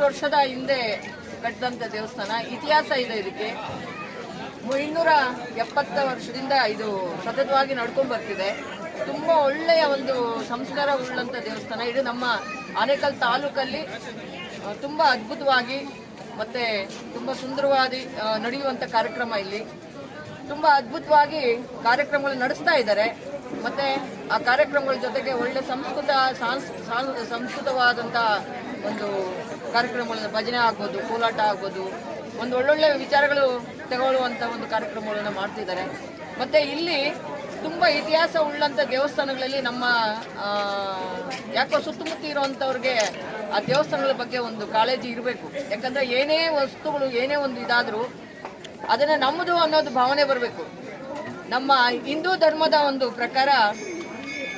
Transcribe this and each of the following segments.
ವರ್ಷದ ಹಿಂದೆ ಕಟ್ಟಿದಂಥ ದೇವಸ್ಥಾನ. ಇತಿಹಾಸ ಇದೆ ಇದಕ್ಕೆ. 270 ವರ್ಷದಿಂದ ಇದು ಸತತವಾಗಿ ನಡ್ಕೊಂಡು ಬರ್ತಿದೆ. ತುಂಬ ಒಳ್ಳೆಯ ಒಂದು ಸಂಸ್ಕಾರ ಉಳ್ಳಂಥ ದೇವಸ್ಥಾನ. ಇದು ನಮ್ಮ ಆನೇಕಲ್ ತಾಲೂಕಲ್ಲಿ ತುಂಬ ಅದ್ಭುತವಾಗಿ ಮತ್ತು ತುಂಬ ಸುಂದರವಾಗಿ ನಡೆಯುವಂಥ ಕಾರ್ಯಕ್ರಮ. ಇಲ್ಲಿ ತುಂಬ ಅದ್ಭುತವಾಗಿ ಕಾರ್ಯಕ್ರಮಗಳು ನಡೆಸ್ತಾ ಇದ್ದಾರೆ. ಮತ್ತು ಆ ಕಾರ್ಯಕ್ರಮಗಳ ಜೊತೆಗೆ ಒಳ್ಳೆ ಸಂಸ್ಕೃತವಾದಂಥ ಒಂದು ಕಾರ್ಯಕ್ರಮಗಳು, ಭಜನೆ ಆಗ್ಬೋದು, ಕೋಲಾಟ ಆಗ್ಬೋದು, ಒಂದು ಒಳ್ಳೊಳ್ಳೆ ವಿಚಾರಗಳು ತಗೊಳ್ಳುವಂಥ ಒಂದು ಕಾರ್ಯಕ್ರಮಗಳನ್ನು ಮಾಡ್ತಿದ್ದಾರೆ. ಮತ್ತು ಇಲ್ಲಿ ತುಂಬ ಇತಿಹಾಸ ಉಳ್ಳಂಥ ದೇವಸ್ಥಾನಗಳಲ್ಲಿ ನಮ್ಮ ಯಾಕೋ ಸುತ್ತಮುತ್ತ ಇರೋವಂಥವ್ರಿಗೆ ಆ ದೇವಸ್ಥಾನಗಳ ಬಗ್ಗೆ ಒಂದು ಕಾಳಜಿ ಇರಬೇಕು. ಯಾಕಂದರೆ ಏನೇ ವಸ್ತುಗಳು, ಏನೇ ಒಂದು ಇದಾದರೂ ಅದನ್ನು ನಮ್ಮದು ಅನ್ನೋದು ಭಾವನೆ ಬರಬೇಕು. ನಮ್ಮ ಹಿಂದೂ ಧರ್ಮದ ಒಂದು ಪ್ರಕಾರ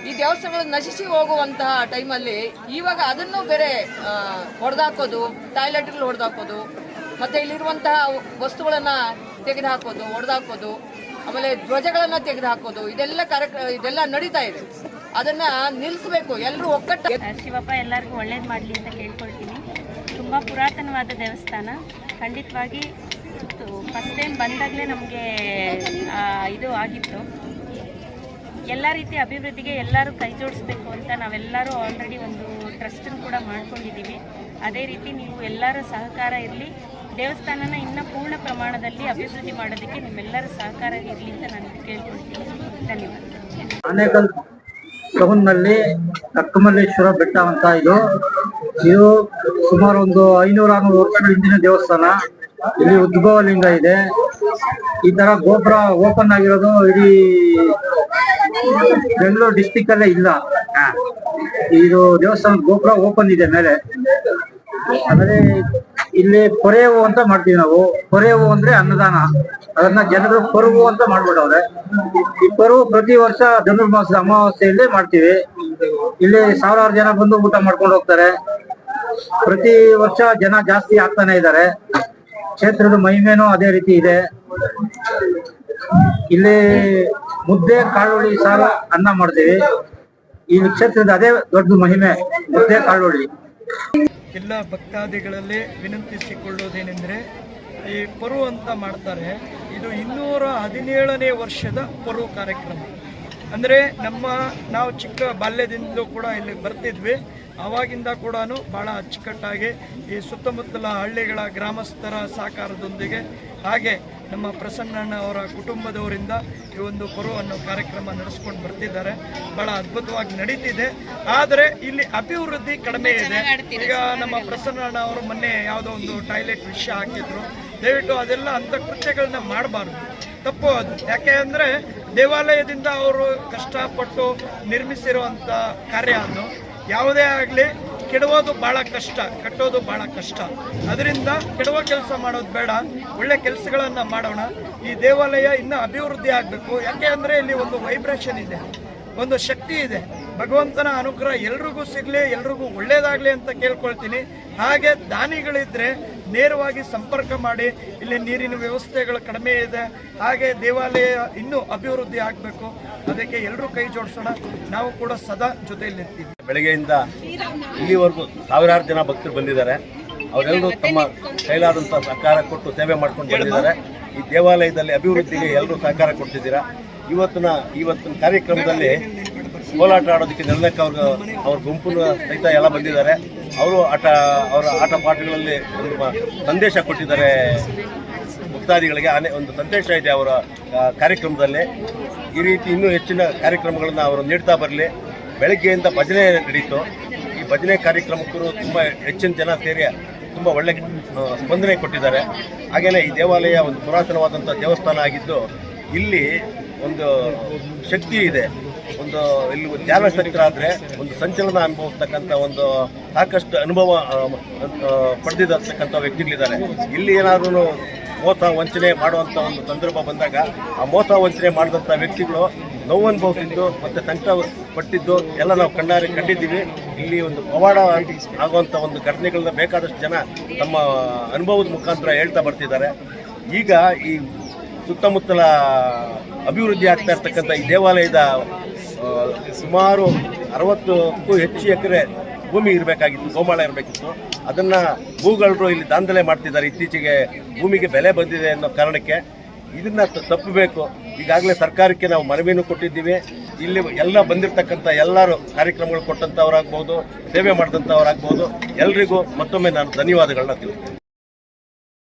ಈ ದೇವಸ್ಥಾನಗಳು ನಶಿಸಿ ಹೋಗುವಂತಹ ಟೈಮಲ್ಲಿ ಇವಾಗ ಅದನ್ನು ಬೇರೆ ಹೊಡೆದಾಕೋದು, ಟಾಯ್ಲೆಟ್ಗಳು ಹೊಡೆದಾಕೋದು, ಮತ್ತು ಇಲ್ಲಿರುವಂತಹ ವಸ್ತುಗಳನ್ನು ತೆಗೆದುಹಾಕೋದು, ಹೊಡೆದಾಕೋದು, ಆಮೇಲೆ ಧ್ವಜಗಳನ್ನು ತೆಗೆದುಹಾಕೋದು, ಇದೆಲ್ಲ ನಡೀತಾ ಇದೆ. ಅದನ್ನು ನಿಲ್ಲಿಸಬೇಕು. ಎಲ್ಲರೂ ಒಕ್ಕಟ್ಟು. ಶಿವಪ್ಪ ಎಲ್ಲರಿಗೂ ಒಳ್ಳೇದು ಮಾಡಲಿ ಅಂತ ಕೇಳ್ಕೊಳ್ತೀನಿ. ತುಂಬ ಪುರಾತನವಾದ ದೇವಸ್ಥಾನ. ಖಂಡಿತವಾಗಿ ಫಸ್ಟ್ ಟೈಮ್ ಬಂದಾಗಲೇ ನಮಗೆ ಇದು ಆಗಿತ್ತು. ಎಲ್ಲ ರೀತಿಯ ಅಭಿವೃದ್ಧಿಗೆ ಎಲ್ಲರೂ ಕೈ ಜೋಡಿಸ್ಬೇಕು ಅಂತ ನಾವೆಲ್ಲರೂ ಆಲ್ರೆಡಿ ಒಂದು ಟ್ರಸ್ಟನ್ನು ಕೂಡ ಮಾಡ್ಕೊಂಡಿದ್ದೀವಿ. ಅದೇ ರೀತಿ ನೀವು ಎಲ್ಲರ ಸಹಕಾರ ಇರಲಿ. ದೇವಸ್ಥಾನನ ಇನ್ನೂ ಪೂರ್ಣ ಪ್ರಮಾಣದಲ್ಲಿ ಅಭಿವೃದ್ಧಿ ಮಾಡೋದಕ್ಕೆ ನಿಮ್ಮೆಲ್ಲರ ಸಹಕಾರ ಇರಲಿ ಅಂತ ನಾನು ಕೇಳ್ಕೊಳ್ತೀನಿ. ಧನ್ಯವಾದ. ಆನೇಕಲ್ ಟೌನ್ನಲ್ಲಿ ಅಕ್ಕಮಲ್ಲೇಶ್ವರ ಬೆಟ್ಟ ಅಂತ ಇದು ಸುಮಾರು ಒಂದು 500-600 ವರ್ಷಗಳ ಹಿಂದಿನ ದೇವಸ್ಥಾನ. ಇಲ್ಲಿ ಉದ್ಭವ ಲಿಂಗ ಇದೆ. ಈ ತರ ಗೋಪುರ ಓಪನ್ ಆಗಿರೋದು ಇಡೀ ಬೆಂಗಳೂರು ಡಿಸ್ಟಿಕ್ ಅಲ್ಲೇ ಇಲ್ಲ. ಇದು ದೇವಸ್ಥಾನ ಗೋಪುರ ಓಪನ್ ಇದೆ ಮೇಲೆ. ಆಮೇಲೆ ಇಲ್ಲಿ ಕೊರೆವು ಅಂತ ಮಾಡ್ತೀವಿ ನಾವು. ಕೊರೆವು ಅಂದ್ರೆ ಅನ್ನದಾನ. ಅದನ್ನ ಜನರು ಕೊರವು ಅಂತ ಮಾಡ್ಬಿಟ್ಟವ್ರೆ. ಈ ಕೊರವು ಪ್ರತಿ ವರ್ಷ ಧನುರ್ಮಾಸದ ಅಮಾವಾಸ್ಯೆಯಲ್ಲೇ ಮಾಡ್ತೀವಿ. ಇಲ್ಲಿ 1000 ಜನ ಬಂದು ಊಟ ಮಾಡ್ಕೊಂಡು ಹೋಗ್ತಾರೆ. ಪ್ರತಿ ವರ್ಷ ಜನ ಜಾಸ್ತಿ ಆಗ್ತಾನೆ ಇದ್ದಾರೆ. ಕ್ಷೇತ್ರದ ಮಹಿಮೆನೂ ಅದೇ ರೀತಿ ಇದೆ. ಇಲ್ಲಿ ಮುದ್ದೆ, ಕಾಳುಳ್ಳಿ, ಸಾರು, ಅನ್ನ ಮಾಡ್ತೀವಿ. ಈ ಕ್ಷೇತ್ರದ ಅದೇ ದೊಡ್ಡ ಮಹಿಮೆ, ಮುದ್ದೆ, ಕಾಳುಳ್ಳಿ. ಎಲ್ಲ ಭಕ್ತಾದಿಗಳಲ್ಲಿ ವಿನಂತಿಸಿಕೊಳ್ಳುವುದೇನೆಂದರೆ, ಈ ಪರು ಅಂತ ಮಾಡ್ತಾರೆ. ಇದು 217ನೇ ವರ್ಷದ ಪರು ಕಾರ್ಯಕ್ರಮ. ಅಂದರೆ ನಾವು ಚಿಕ್ಕ ಬಾಲ್ಯದಿಂದಲೂ ಕೂಡ ಇಲ್ಲಿ ಬರ್ತಿದ್ವಿ. ಆವಾಗಿಂದ ಕೂಡ ಭಾಳ ಅಚ್ಚುಕಟ್ಟಾಗಿ ಈ ಸುತ್ತಮುತ್ತಲ ಹಳ್ಳಿಗಳ ಗ್ರಾಮಸ್ಥರ ಸಹಕಾರದೊಂದಿಗೆ, ಹಾಗೆ ನಮ್ಮ ಪ್ರಸನ್ನಣ್ಣ ಅವರ ಕುಟುಂಬದವರಿಂದ ಈ ಒಂದು ಪರು ಅನ್ನೋ ಕಾರ್ಯಕ್ರಮ ನಡೆಸ್ಕೊಂಡು ಬರ್ತಿದ್ದಾರೆ. ಭಾಳ ಅದ್ಭುತವಾಗಿ ನಡೀತಿದೆ. ಆದರೆ ಇಲ್ಲಿ ಅಭಿವೃದ್ಧಿ ಕಡಿಮೆ ಇದೆ. ಈಗ ನಮ್ಮ ಪ್ರಸನ್ನಣ್ಣ ಅವರು ಮೊನ್ನೆ ಯಾವುದೋ ಒಂದು ಟಾಯ್ಲೆಟ್ ವಿಷಯ ಹಾಕಿದ್ರು. ದಯವಿಟ್ಟು ಅದೆಲ್ಲ ಅಂಥ ಕೃತ್ಯಗಳನ್ನ ಮಾಡಬಾರ್ದು, ತಪ್ಪು ಅದು. ಯಾಕೆ ಅಂದರೆ ದೇವಾಲಯದಿಂದ ಅವರು ಕಷ್ಟಪಟ್ಟು ನಿರ್ಮಿಸಿರುವಂಥ ಕಾರ್ಯ ಅದು. ಯಾವುದೇ ಆಗಲಿ ಕೆಡವೋದು ಭಾಳ ಕಷ್ಟ, ಕಟ್ಟೋದು ಭಾಳ ಕಷ್ಟ. ಅದರಿಂದ ಕೆಡವೋ ಕೆಲಸ ಮಾಡೋದು ಬೇಡ, ಒಳ್ಳೆ ಕೆಲಸಗಳನ್ನು ಮಾಡೋಣ. ಈ ದೇವಾಲಯ ಇನ್ನೂ ಅಭಿವೃದ್ಧಿ ಆಗಬೇಕು. ಯಾಕೆ ಅಂದರೆ ಇಲ್ಲಿ ಒಂದು ವೈಬ್ರೇಷನ್ ಇದೆ, ಒಂದು ಶಕ್ತಿ ಇದೆ. ಭಗವಂತನ ಅನುಗ್ರಹ ಎಲ್ರಿಗೂ ಸಿಗಲಿ, ಎಲ್ರಿಗೂ ಒಳ್ಳೇದಾಗಲಿ ಅಂತ ಕೇಳ್ಕೊಳ್ತೀನಿ. ಹಾಗೆ ದಾನಿಗಳಿದ್ರೆ ನೇರವಾಗಿ ಸಂಪರ್ಕ ಮಾಡಿ. ಇಲ್ಲಿ ನೀರಿನ ವ್ಯವಸ್ಥೆಗಳು ಕಡಿಮೆ ಇದೆ. ಹಾಗೆ ದೇವಾಲಯ ಇನ್ನೂ ಅಭಿವೃದ್ಧಿ ಆಗಬೇಕು. ಅದಕ್ಕೆ ಎಲ್ಲರೂ ಕೈ ಜೋಡಿಸೋಣ. ನಾವು ಕೂಡ ಸದಾ ಜೊತೆಯಲ್ಲಿರ್ತೀವಿ. ಬೆಳಗ್ಗೆಯಿಂದ ಇಲ್ಲಿವರೆಗೂ 1000 ಜನ ಭಕ್ತರು ಬಂದಿದ್ದಾರೆ. ಅವರೆಲ್ಲರೂ ತಮ್ಮ ಕೈಲಾದಂಥ ಸಹಕಾರ ಕೊಟ್ಟು ಸೇವೆ ಮಾಡ್ಕೊಂಡು ಬಂದಿದ್ದಾರೆ. ಈ ದೇವಾಲಯದಲ್ಲಿ ಅಭಿವೃದ್ಧಿಗೆ ಎಲ್ಲರೂ ಸಹಕಾರ ಕೊಡ್ತಿದ್ದೀರಾ. ಇವತ್ತಿನ ಕಾರ್ಯಕ್ರಮದಲ್ಲಿ ಕೋಲಾಟ ಆಡೋದಕ್ಕೆ ನಿರ್ಣಯಕ್ಕೆ ಅವ್ರ ಗುಂಪಿನ ಸಹಿತ ಎಲ್ಲ ಬಂದಿದ್ದಾರೆ. ಅವರ ಆಟ ಪಾಠಗಳಲ್ಲಿ ಒಂದು ಸಂದೇಶ ಕೊಟ್ಟಿದ್ದಾರೆ ಭಕ್ತಾದಿಗಳಿಗೆ. ಒಂದು ಸಂದೇಶ ಇದೆ ಅವರ ಕಾರ್ಯಕ್ರಮದಲ್ಲಿ. ಈ ರೀತಿ ಇನ್ನೂ ಹೆಚ್ಚಿನ ಕಾರ್ಯಕ್ರಮಗಳನ್ನು ಅವರು ನೀಡ್ತಾ ಬರಲಿ. ಬೆಳಗ್ಗೆಯಿಂದ ಭಜನೆ ನಡೀತು. ಈ ಭಜನೆ ಕಾರ್ಯಕ್ರಮಕ್ಕೂ ತುಂಬ ಹೆಚ್ಚಿನ ಜನ ಸೇರಿ ತುಂಬ ಒಳ್ಳೆ ಸ್ಪಂದನೆ ಕೊಟ್ಟಿದ್ದಾರೆ. ಹಾಗೆಯೇ ಈ ದೇವಾಲಯ ಒಂದು ಪುರಾತನವಾದಂಥ ದೇವಸ್ಥಾನ ಆಗಿದ್ದು ಇಲ್ಲಿ ಒಂದು ಶಕ್ತಿ ಇದೆ. ಇಲ್ಲಿ ಧ್ಯಾನಸ್ಥರಾದರೆ ಒಂದು ಸಂಚಲನ ಅನುಭವಿಸ್ತಕ್ಕಂಥ ಒಂದು ಸಾಕಷ್ಟು ಅನುಭವ ಪಡೆದಿರ್ತಕ್ಕಂಥ ವ್ಯಕ್ತಿಗಳಿದ್ದಾರೆ. ಇಲ್ಲಿ ಏನಾದರೂ ಮೋಸ ವಂಚನೆ ಮಾಡುವಂಥ ಒಂದು ಸಂದರ್ಭ ಬಂದಾಗ ಆ ಮೋಸ ವಂಚನೆ ಮಾಡಿದಂಥ ವ್ಯಕ್ತಿಗಳು ನೋವು ಅನುಭವಿಸಿದ್ದು ಮತ್ತು ಸಂಕಟ ಪಟ್ಟಿದ್ದು ಎಲ್ಲ ನಾವು ಕಂಡಿದ್ದೀವಿ. ಇಲ್ಲಿ ಒಂದು ಪವಾಡ ಆಗುವಂಥ ಒಂದು ಘಟನೆಗಳನ್ನ ಬೇಕಾದಷ್ಟು ಜನ ತಮ್ಮ ಅನುಭವದ ಮುಖಾಂತರ ಹೇಳ್ತಾ ಬರ್ತಿದ್ದಾರೆ. ಈಗ ಈ ಸುತ್ತಮುತ್ತಲ ಅಭಿವೃದ್ಧಿ ಆಗ್ತಾ ಇರ್ತಕ್ಕಂಥ ಈ ದೇವಾಲಯದ ಸುಮಾರು 60ಕ್ಕೂ ಹೆಚ್ಚು ಎಕರೆ ಭೂಮಿ ಇರಬೇಕಾಗಿತ್ತು, ಗೋಮಾಳ ಇರಬೇಕಿತ್ತು. ಅದನ್ನು ಭೂಗಳರು ಇಲ್ಲಿ ದಾಂಧಲೆ ಮಾಡ್ತಿದ್ದಾರೆ. ಇತ್ತೀಚೆಗೆ ಭೂಮಿಗೆ ಬೆಲೆ ಬಂದಿದೆ ಅನ್ನೋ ಕಾರಣಕ್ಕೆ ಇದನ್ನ ತಪ್ಪಬೇಕು. ಈಗಾಗಲೇ ಸರ್ಕಾರಕ್ಕೆ ನಾವು ಮನವಿಯನ್ನು ಕೊಟ್ಟಿದ್ದೀವಿ. ಇಲ್ಲಿ ಎಲ್ಲ ಬಂದಿರತಕ್ಕಂಥ ಎಲ್ಲರೂ ಕಾರ್ಯಕ್ರಮಗಳು ಕೊಟ್ಟಂಥವರಾಗ್ಬೋದು, ಸೇವೆ ಮಾಡಿದಂಥವರಾಗ್ಬೋದು, ಎಲ್ರಿಗೂ ಮತ್ತೊಮ್ಮೆ ನಾನು ಧನ್ಯವಾದಗಳನ್ನ ತಿಳಿಸ್ತೇನೆ.